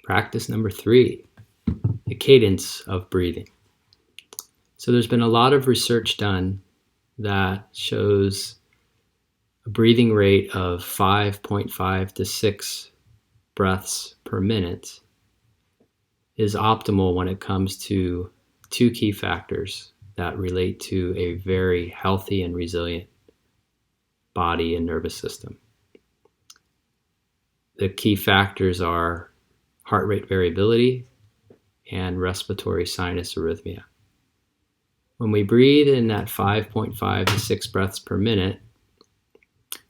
Practice number 3, the cadence of breathing. So there's been a lot of research done that shows a breathing rate of 5.5 to 6 breaths per minute is optimal when it comes to two key factors that relate to a very healthy and resilient body and nervous system. The key factors are heart rate variability and respiratory sinus arrhythmia. When we breathe in that 5.5 to 6 breaths per minute,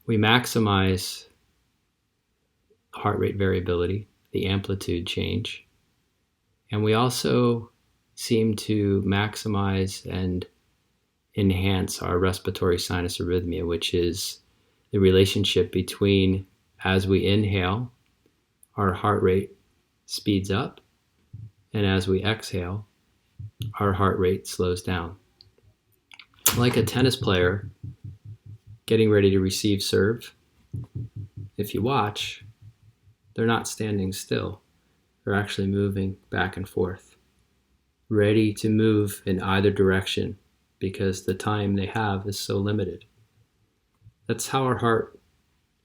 we maximize heart rate variability, the amplitude change, and we also seem to maximize and enhance our respiratory sinus arrhythmia, which is the relationship between, as we inhale, our heart rate speeds up, and as we exhale, our heart rate slows down. Like a tennis player getting ready to receive serve, if you watch, they're not standing still. They're actually moving back and forth, ready to move in either direction because the time they have is so limited. That's how our heart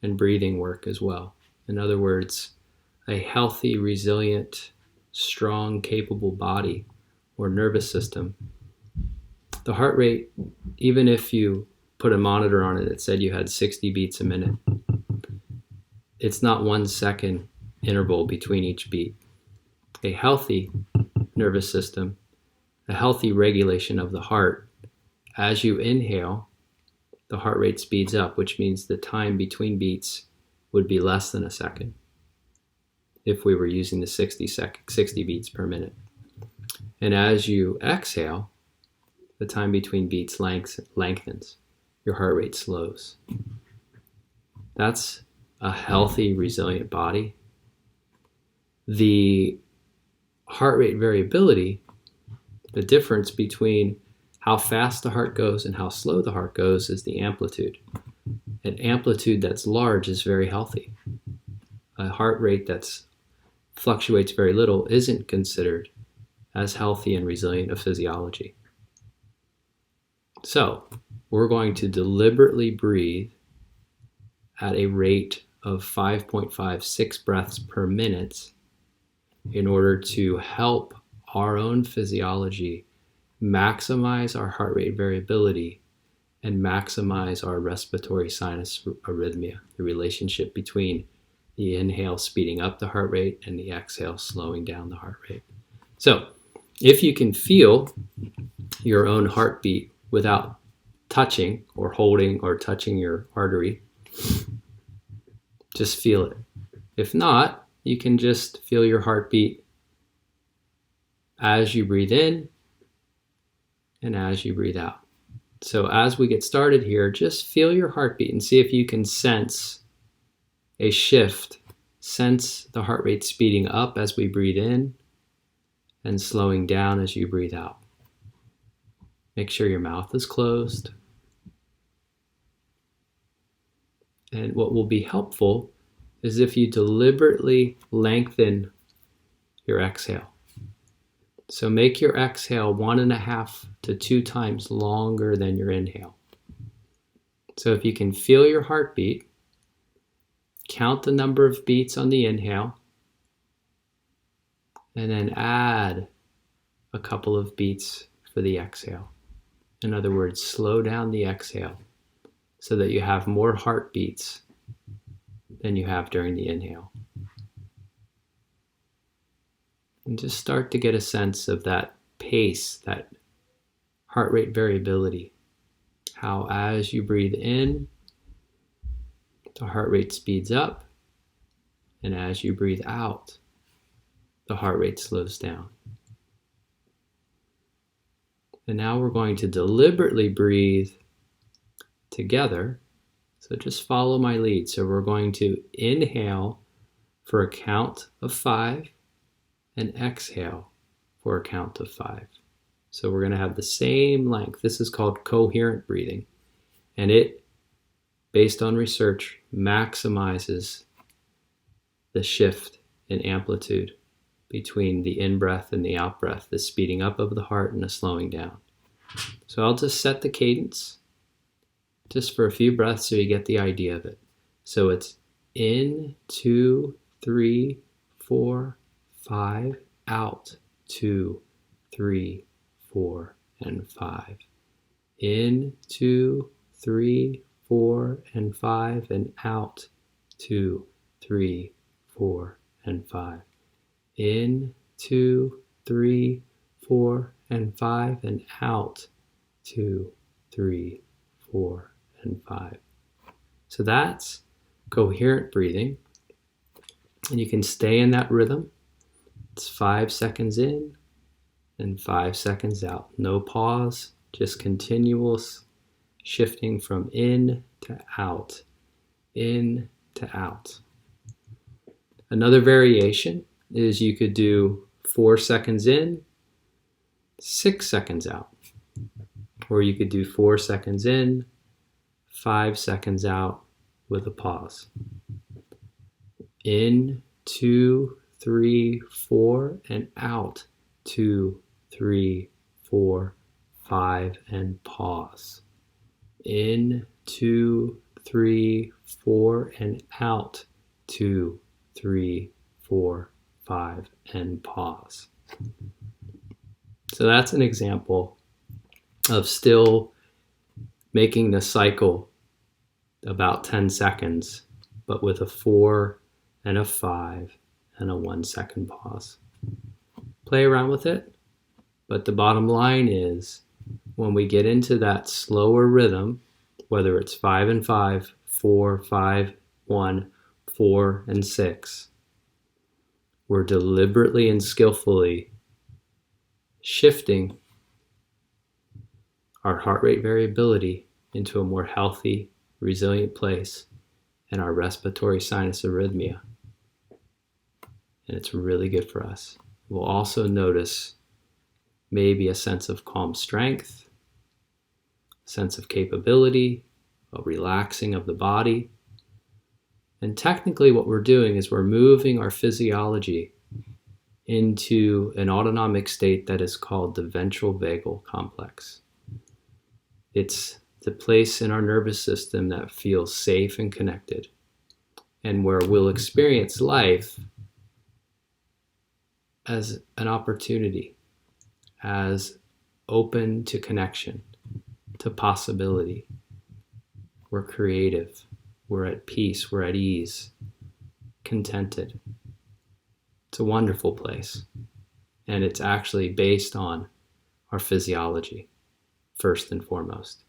and breathing work as well. In other words, a healthy, resilient, strong, capable body or nervous system, the heart rate, even if you put a monitor on it that said you had 60 beats a minute, it's not 1 second interval between each beat. A healthy nervous system, a healthy regulation of the heart, as you inhale, the heart rate speeds up, which means the time between beats would be less than a second if we were using the 60 beats per minute. And as you exhale, the time between beats lengthens. Your heart rate slows. That's a healthy, resilient body. The heart rate variability, the difference between how fast the heart goes and how slow the heart goes, is the amplitude. An amplitude that's large is very healthy. A heart rate that's fluctuates very little isn't considered as healthy and resilient a physiology. So we're going to deliberately breathe at a rate of 5.56 breaths per minute in order to help our own physiology maximize our heart rate variability and maximize our respiratory sinus arrhythmia, the relationship between the inhale speeding up the heart rate and the exhale slowing down the heart rate. So if you can feel your own heartbeat without touching or holding or touching your artery, just feel it. If not, you can just feel your heartbeat as you breathe in and as you breathe out. So as we get started here, just feel your heartbeat and see if you can sense a shift. Sense the heart rate speeding up as we breathe in and slowing down as you breathe out. Make sure your mouth is closed. And what will be helpful is if you deliberately lengthen your exhale. So make your exhale 1.5 to 2 times longer than your inhale. So if you can feel your heartbeat, count the number of beats on the inhale, and then add a couple of beats for the exhale. In other words, slow down the exhale so that you have more heartbeats than you have during the inhale. And just start to get a sense of that pace, that heart rate variability. How as you breathe in, the heart rate speeds up, and as you breathe out, the heart rate slows down. And now we're going to deliberately breathe together. So just follow my lead. So we're going to inhale for a count of 5 and exhale for a count of 5. So we're going to have the same length. This is called coherent breathing. And it, based on research, maximizes the shift in amplitude between the in-breath and the out-breath, the speeding up of the heart and the slowing down. So I'll just set the cadence just for a few breaths so you get the idea of it. So it's in, 2, 3, 4, 5, out, 2, 3, 4, and 5. In, 2, 3, 4, and 5, and out, 2, 3, 4, and 5. In, 2, 3, 4, and 5, and out, 2, 3, 4, and 5. So that's coherent breathing, and you can stay in that rhythm. It's 5 seconds in and 5 seconds out. No pause, just continuous shifting from in to out, in to out. Another variation is you could do 4 seconds in, 6 seconds out. Or you could do 4 seconds in, 5 seconds out with a pause. In, 2, 3, 4, and out, 2, 3, 4, 5, and pause. In, 2, 3, 4, and out, 2, 3, 4, 5, and pause. So that's an example of still making the cycle about 10 seconds, but with a 4 and a 5 and a 1 second pause. Play around with it, but the bottom line is when we get into that slower rhythm, whether it's 5 and 5, 4, 5, 1, 4, and 6, we're deliberately and skillfully shifting our heart rate variability into a more healthy, resilient place and our respiratory sinus arrhythmia. And it's really good for us. We'll also notice maybe a sense of calm strength, a sense of capability, a relaxing of the body. And technically what we're doing is we're moving our physiology into an autonomic state that is called the ventral vagal complex. It's the place in our nervous system that feels safe and connected, and where we'll experience life as an opportunity, as open to connection, to possibility. We're creative, we're at peace, we're at ease, contented. It's a wonderful place, and it's actually based on our physiology, first and foremost.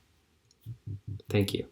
Thank you.